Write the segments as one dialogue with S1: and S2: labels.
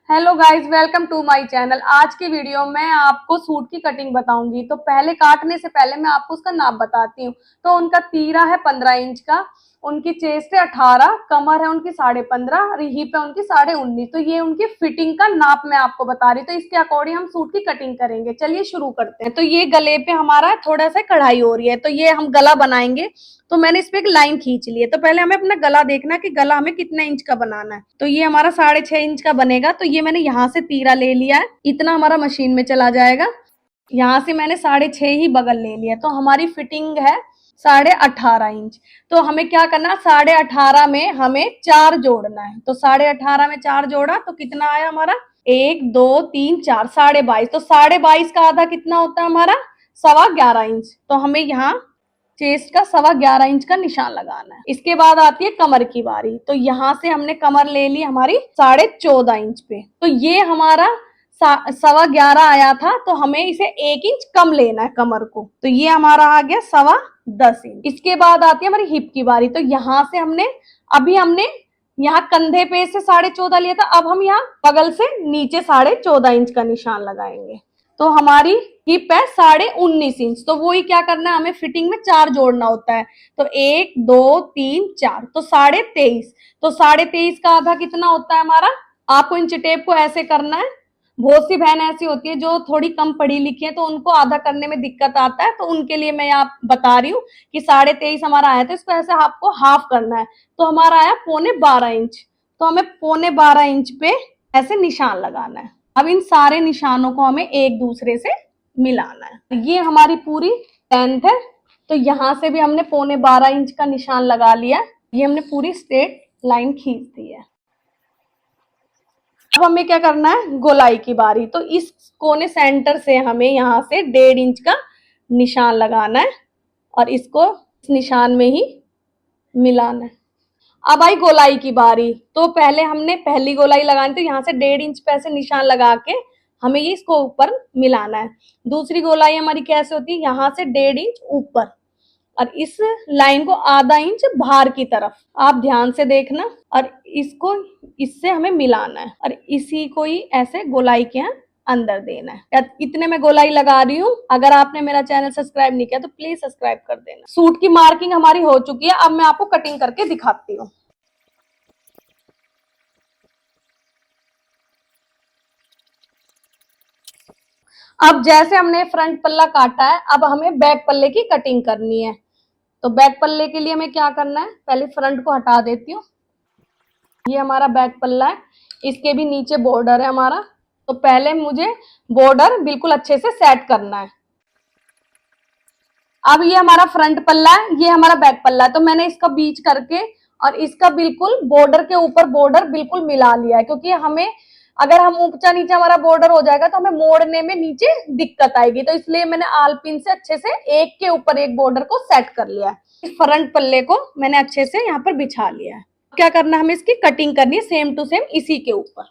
S1: Hello guys, welcome to my channel. आज की video में आपको सूट की कटिंग बताऊंगी। तो पहले काटने से पहले मैं आपको उसका नाप बताती हूँ। तो उनका तीरा है 15 इंच का, उनकी चेस्ट है 18, कमर है उनकी 15.5, हिप है उनकी 19.5। तो ये उनकी फिटिंग का नाप मैं आपको बता रही हूँ। तो इसके अकॉर्डिंग हम सूट की कटिंग करेंगे। चलिए शुरू करते हैं। तो ये गले पे हमारा थोड़ा सा कढ़ाई हो रही है, तो ये हम गला बनाएंगे। तो मैंने इस पे एक लाइन खींच ली है। तो पहले हमें अपना गला देखना कि गला हमें कितने इंच का बनाना है। तो ये हमारा 6.5 इंच का बनेगा। तो ये मैंने यहाँ से तीरा ले लिया है, इतना हमारा मशीन में चला जाएगा। यहाँ से मैंने 6.5 ही बगल ले लिया। तो हमारी फिटिंग है 18.5 इंच। तो हमें क्या करना है, 18.5 में हमें 4 जोड़ना है। तो 18.5 में 4 जोड़ा तो कितना आया हमारा, 1 2 3 4, 22.5। तो 22.5 का आधा कितना होता है हमारा, 11.25 इंच। तो हमें यहाँ चेस्ट का 11.25 इंच का निशान लगाना है। इसके बाद आती है कमर की बारी। तो यहाँ से हमने कमर ले ली हमारी 14.5 इंच पे। तो ये हमारा 11.25 आया था, तो हमें इसे 1 इंच कम लेना है कमर को। तो ये हमारा आ गया 10.25 इंच। इसके बाद आती है हमारी हिप की बारी। तो यहाँ से हमने यहाँ कंधे पे से 14.5 लिया था, अब हम यहाँ बगल से नीचे 14.5 इंच का निशान लगाएंगे। तो हमारी हिप है 19.5 इंच। तो वही क्या करना है, हमें फिटिंग में 4 जोड़ना होता है। तो 1 2 3 4, तो 23.5। तो 23.5 का आधा कितना होता है हमारा, आपको इंच टेप को ऐसे करना है। बहुत सी बहन ऐसी होती है जो थोड़ी कम पढ़ी लिखी है, तो उनको आधा करने में दिक्कत आता है। तो उनके लिए मैं यहाँ बता रही हूँ कि 23.5 हमारा आया, तो इसको ऐसे आपको हाफ करना है। तो हमारा आया 12.25 इंच। तो हमें 12.25 इंच पे ऐसे निशान लगाना है। अब इन सारे निशानों को हमें एक दूसरे से मिलाना है। ये हमारी पूरी लेंथ है। तो यहाँ से भी हमने 12.25 इंच का निशान लगा लिया। ये हमने पूरी स्ट्रेट लाइन खींच दी है। अब हमें क्या करना है, गोलाई की बारी। तो इस कोने सेंटर से हमें यहाँ से 1.5 इंच का निशान लगाना है और इसको इस निशान में ही मिलाना है। अब आई गोलाई की बारी। तो पहले हमने पहली गोलाई लगानी, तो यहाँ से 1.5 इंच पे ऐसे निशान लगा के हमें ये इसको ऊपर मिलाना है। दूसरी गोलाई हमारी कैसे होती है, यहाँ से 1.5 इंच ऊपर और इस लाइन को आधा इंच बाहर की तरफ, आप ध्यान से देखना। और इसको इससे हमें मिलाना है और इसी को ही ऐसे गोलाई के यहाँ अंदर देना है। इतने में गोलाई लगा रही हूँ। अगर आपने मेरा चैनल सब्सक्राइब नहीं किया तो प्लीज सब्सक्राइब कर देना। सूट की मार्किंग हमारी हो चुकी है। अब मैं आपको कटिंग करके दिखाती हूँ। अब जैसे हमने फ्रंट पल्ला काटा है, अब हमें बैक पल्ले की कटिंग करनी है। तो बैक पल्ले के लिए हमें क्या करना है, पहले फ्रंट को हटा देती हूँ। ये हमारा बैक पल्ला है, इसके भी नीचे बॉर्डर है हमारा। तो पहले मुझे बॉर्डर बिल्कुल अच्छे से सेट करना है। अब ये हमारा फ्रंट पल्ला है, ये हमारा बैक पल्ला है। तो मैंने इसका बीच करके और इसका बिल्कुल बॉर्डर के ऊपर बॉर्डर बिल्कुल मिला लिया है, क्योंकि हमें अगर हम ऊंचा नीचा हमारा बॉर्डर हो जाएगा तो हमें मोड़ने में नीचे दिक्कत आएगी। तो इसलिए मैंने आलपिन से अच्छे से एक के ऊपर एक बॉर्डर को सेट कर लिया है। इस फ्रंट पल्ले को मैंने अच्छे से यहाँ पर बिछा लिया है। क्या करना है, हमें इसकी कटिंग करनी है सेम टू सेम इसी के ऊपर।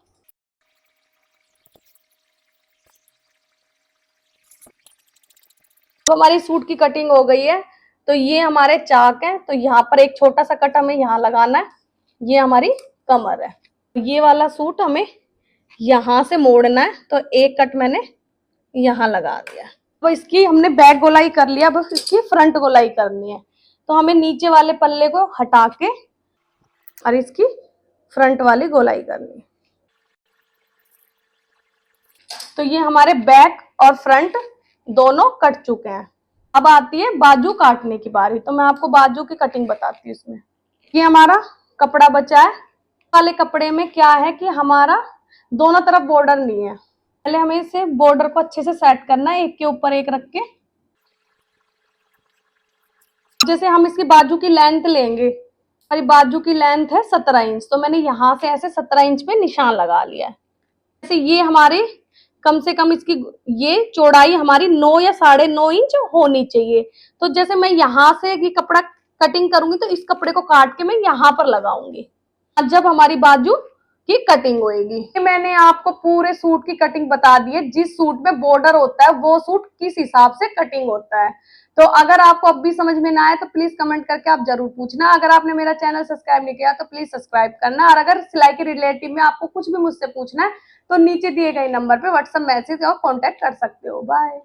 S1: तो हमारी सूट की कटिंग हो गई है। तो ये हमारे चाक है। तो यहाँ पर एक छोटा सा कट हमें यहाँ लगाना है। ये हमारी कमर है। ये वाला सूट हमें यहाँ से मोड़ना है। तो एक कट मैंने यहाँ लगा दिया। तो इसकी हमने बैक गोलाई कर लिया, बस इसकी फ्रंट गोलाई करनी है। तो हमें नीचे वाले पल्ले को हटा के और इसकी फ्रंट वाली गोलाई करनी है। तो ये हमारे बैक और फ्रंट दोनों कट चुके हैं। अब आती है बाजू काटने की बारी। तो मैं आपको बाजू की कटिंग बताती हूँ। इसमें ये हमारा कपड़ा बचा है। वाले कपड़े में क्या है कि हमारा दोनों तरफ बॉर्डर नहीं है। पहले हमें इसे बॉर्डर को अच्छे से सेट करना है, एक के ऊपर एक रख के। जैसे हम इसकी बाजू की लेंथ लेंगे, हमारी बाजू की लेंथ है 17 इंच। तो मैंने यहाँ से ऐसे 17 इंच पे निशान लगा लिया है। जैसे ये हमारी कम से कम इसकी ये चौड़ाई हमारी 9 या 9.5 इंच होनी चाहिए। तो जैसे मैं यहाँ से ये कपड़ा कटिंग करूंगी तो इस कपड़े को काट के मैं यहाँ पर लगाऊंगी जब हमारी बाजू की कटिंग होएगी। मैंने आपको पूरे सूट की कटिंग बता दी है। जिस सूट में बॉर्डर होता है वो सूट किस हिसाब से कटिंग होता है। तो अगर आपको अब भी समझ में ना आए तो प्लीज कमेंट करके आप जरूर पूछना। अगर आपने मेरा चैनल सब्सक्राइब नहीं किया तो प्लीज सब्सक्राइब करना। और अगर सिलाई के रिलेटिव में आपको कुछ भी मुझसे पूछना है तो नीचे दिए गए नंबर पे व्हाट्सएप मैसेज और कॉन्टेक्ट कर सकते हो। बाय।